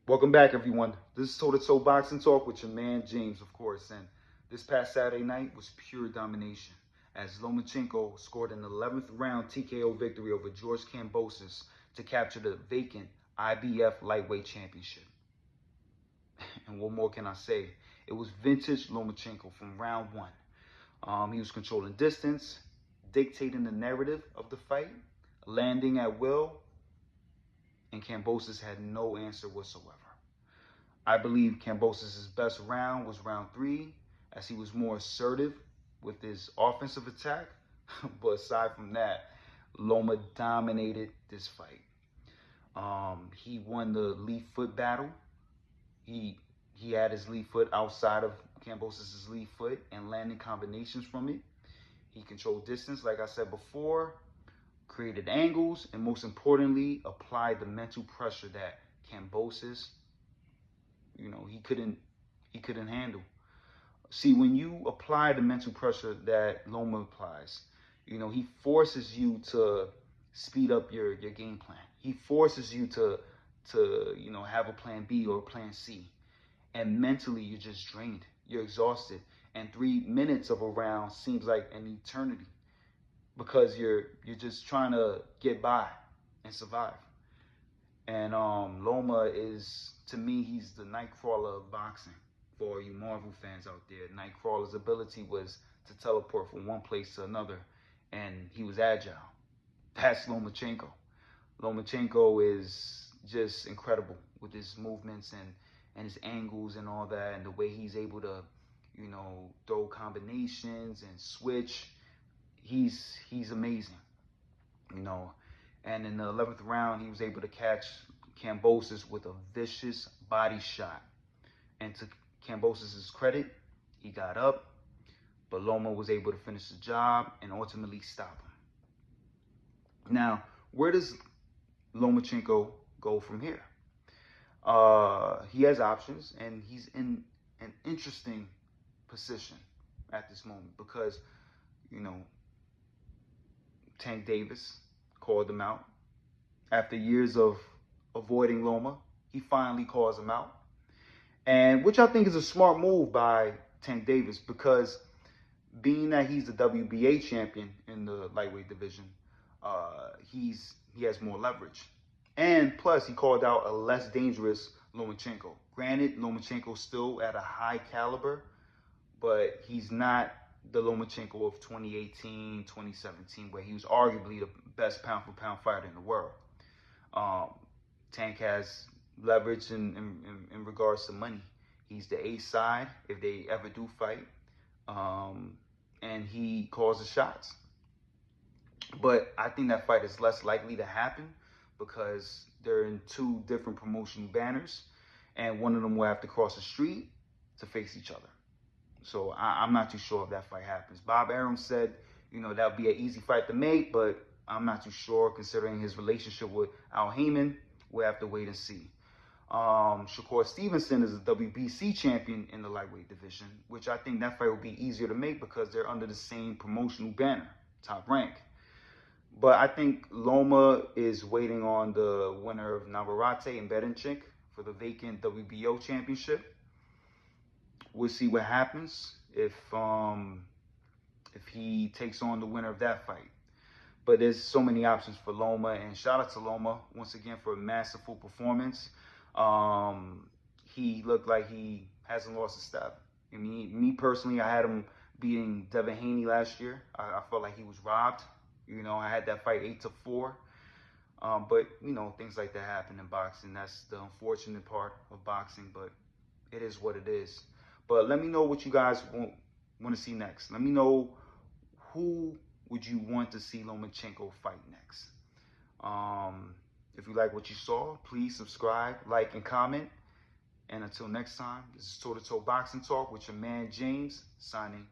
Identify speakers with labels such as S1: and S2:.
S1: Welcome back, everyone. This is Toe-to-Toe Boxing Talk with your man, James, of course. And this past Saturday night was pure domination as Lomachenko scored an 11th round TKO victory over George Kambosos to capture the vacant IBF lightweight championship. And what more can I say? It was vintage Lomachenko from round one. He was controlling distance, dictating the narrative of the fight, landing at will, and Kambosos had no answer whatsoever. I believe Kambosos' best round was round 3, as he was more assertive with his offensive attack. But aside from that, Loma dominated this fight. He won the lead foot battle. He had his lead foot outside of Kambosos' lead foot and landing combinations from it. He controlled distance, like I said before, created angles, and most importantly, applied the mental pressure that Kambosos, he couldn't handle. See, when you apply the mental pressure that Loma applies, he forces you to speed up your game plan. He forces you to have a plan B or a plan C. And mentally, you're just drained. You're exhausted. And 3 minutes of a round seems like an eternity because you're just trying to get by and survive. And Loma is, to me, he's the Nightcrawler of boxing. For all you Marvel fans out there, Nightcrawler's ability was to teleport from one place to another, and he was agile. That's Lomachenko. Lomachenko is just incredible with his movements and his angles and all that, and the way he's able to, throw combinations and switch. He's amazing, And in the 11th round, he was able to catch Kambosos with a vicious body shot. And to Kambosos' credit, he got up, but Loma was able to finish the job and ultimately stop him. Now, where does Lomachenko go from here? He has options, and he's in an interesting position at this moment because, Tank Davis called him out. After years of avoiding Loma, he finally calls him out. And which I think is a smart move by Tank Davis because being that he's the WBA champion in the lightweight division, he has more leverage. And plus, he called out a less dangerous Lomachenko. Granted, Lomachenko's still at a high caliber, but he's not the Lomachenko of 2018, 2017, where he was arguably the best pound-for-pound fighter in the world. Tank has leverage in regards to money. He's the A side if they ever do fight, and he calls the shots. But I think that fight is less likely to happen because they're in 2 different promotional banners, and one of them will have to cross the street to face each other. So I'm not too sure if that fight happens. Bob Arum said, that would be an easy fight to make, but I'm not too sure considering his relationship with Al Heyman. We'll have to wait and see. Shakur Stevenson is a WBC champion in the lightweight division, which I think that fight will be easier to make because they're under the same promotional banner, Top Rank. But I think Loma is waiting on the winner of Navarrete and Berencik for the vacant WBO championship. We'll see what happens if he takes on the winner of that fight. But there's so many options for Loma, and shout out to Loma once again for a masterful performance. He looked like he hasn't lost a step. I mean, me personally, I had him beating Devin Haney last year. I felt like he was robbed. I had that fight 8-4. But, things like that happen in boxing. That's the unfortunate part of boxing, but it is what it is. But let me know what you guys want to see next. Let me know who would you want to see Lomachenko fight next. If you like what you saw, please subscribe, like, and comment. And until next time, this is Toe-to-Toe Boxing Talk with your man James, signing